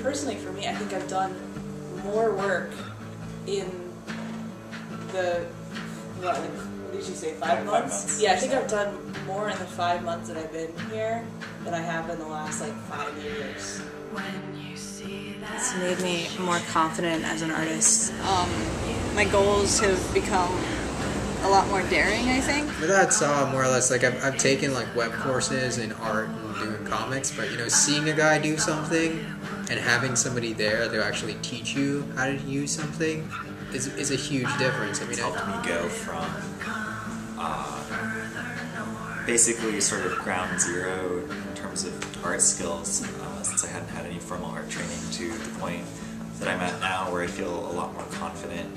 personally for me, I think I've done more work in the, what did you say, 5 months? 5 months. Yeah, I think I've done more in the 5 months that I've been here than I have in the last like 5 years. It's made me more confident as an artist. My goals have become a lot more daring, I think. But that's more or less like I've taken like web courses in art and doing comics, but you know, seeing a guy do something and having somebody there to actually teach you how to use something is a huge difference. I mean, it's helped me go from basically sort of ground zero in terms of art skills, since I hadn't had any formal art training, to the point that I'm at now where I feel a lot more confident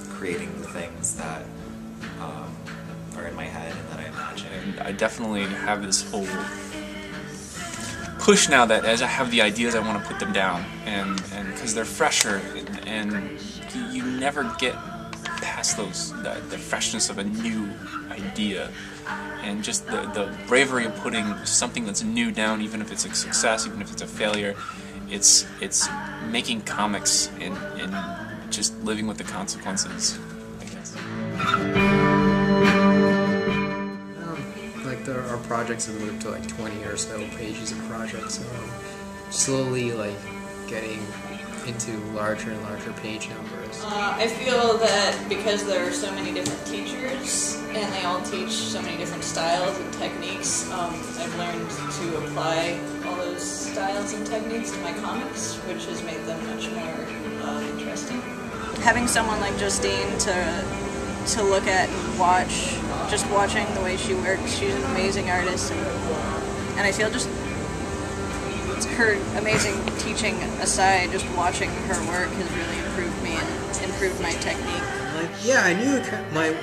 creating the things that are in my head and that I imagine. And I definitely have this whole push now that as I have the ideas, I want to put them down, and because they're fresher, and you never get past the freshness of a new idea, and just the bravery of putting something that's new down, even if it's a success, even if it's a failure. It's making comics and just living with the consequences, I guess. Like our projects have moved to like 20 or so pages of projects, so slowly like getting into larger and larger page numbers. I feel that because there are so many different teachers and they all teach so many different styles and techniques, I've learned to apply all those styles and techniques to my comics, which has made them much more interesting. Having someone like Justine to look at and watch, just watching the way she works, she's an amazing artist, and I feel just her amazing teaching aside, just watching her work has really improved me and improved my technique. Like, yeah, I knew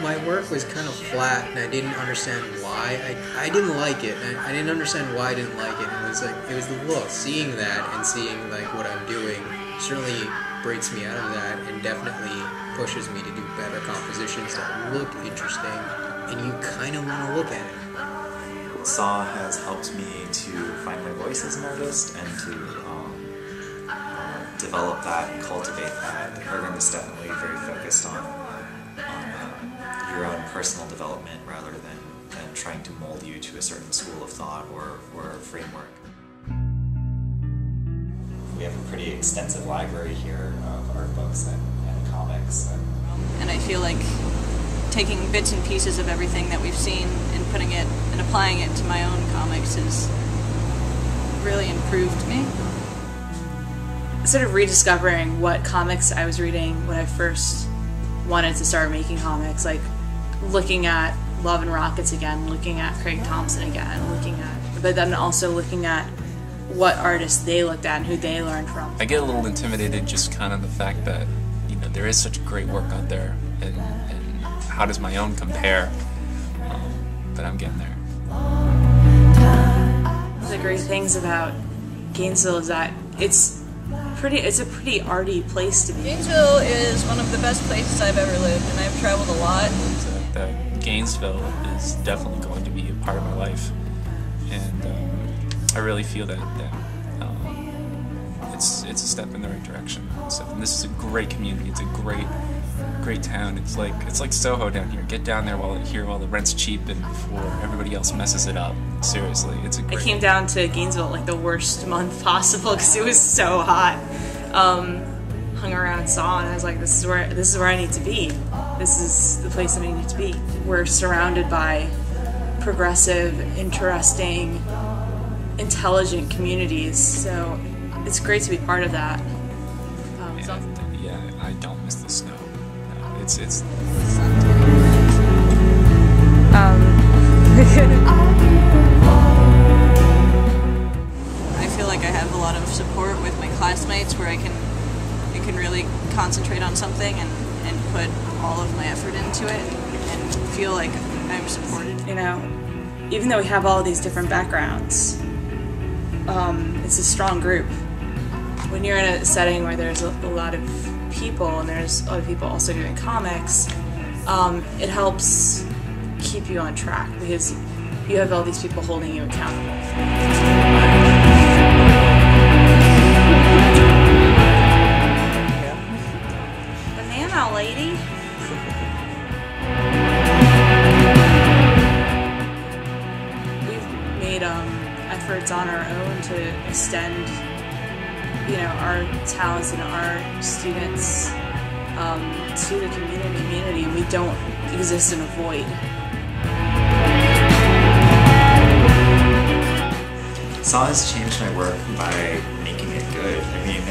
my work was kind of flat, and I didn't understand why. I didn't like it. I didn't understand why I didn't like it. It was like, it was the look. Seeing that and seeing like what I'm doing certainly breaks me out of that and definitely pushes me to do better compositions that look interesting and you kind of want to look at it. SAW has helped me to find my voice as an artist and to develop that and cultivate that. The program is definitely very focused on your own personal development rather than trying to mold you to a certain school of thought or framework. We have a pretty extensive library here of art books and comics. And I feel like taking bits and pieces of everything that we've seen and putting it and applying it to my own comics has really improved me. Sort of rediscovering what comics I was reading when I first wanted to start making comics, like looking at Love and Rockets again, looking at Craig Thompson again, but then also looking at what artists they looked at and who they learned from. I get a little intimidated just kind of the fact that, you know, there is such great work out there, and how does my own compare? But I'm getting there. One of the great things about Gainesville is that it's a pretty arty place to be. Gainesville is one of the best places I've ever lived, and I've traveled a lot. That Gainesville is definitely going to be a part of my life, and I really feel that it's a step in the right direction. So, and this is a great community. It's a great town. It's like Soho down here. Get down there while the rent's cheap and before everybody else messes it up. Seriously, it's a great. I came down to Gainesville like the worst month possible because it was so hot. Hung around and saw, and I was like, this is where I need to be. This is the place that I need to be. We're surrounded by progressive, interesting, intelligent communities, so it's great to be part of that. Yeah, I don't miss the snow. No, it's I feel like I have a lot of support with my classmates where I can really concentrate on something and put all of my effort into it and feel like I'm supported. You know, even though we have all these different backgrounds, it's a strong group. When you're in a setting where there's a lot of people and there's a lot of people also doing comics, it helps keep you on track because you have all these people holding you accountable. now, lady. We've made efforts on our own to extend, you know, our talents and our students to the community. We don't exist in a void. Saw has changed my work by making it good. I mean,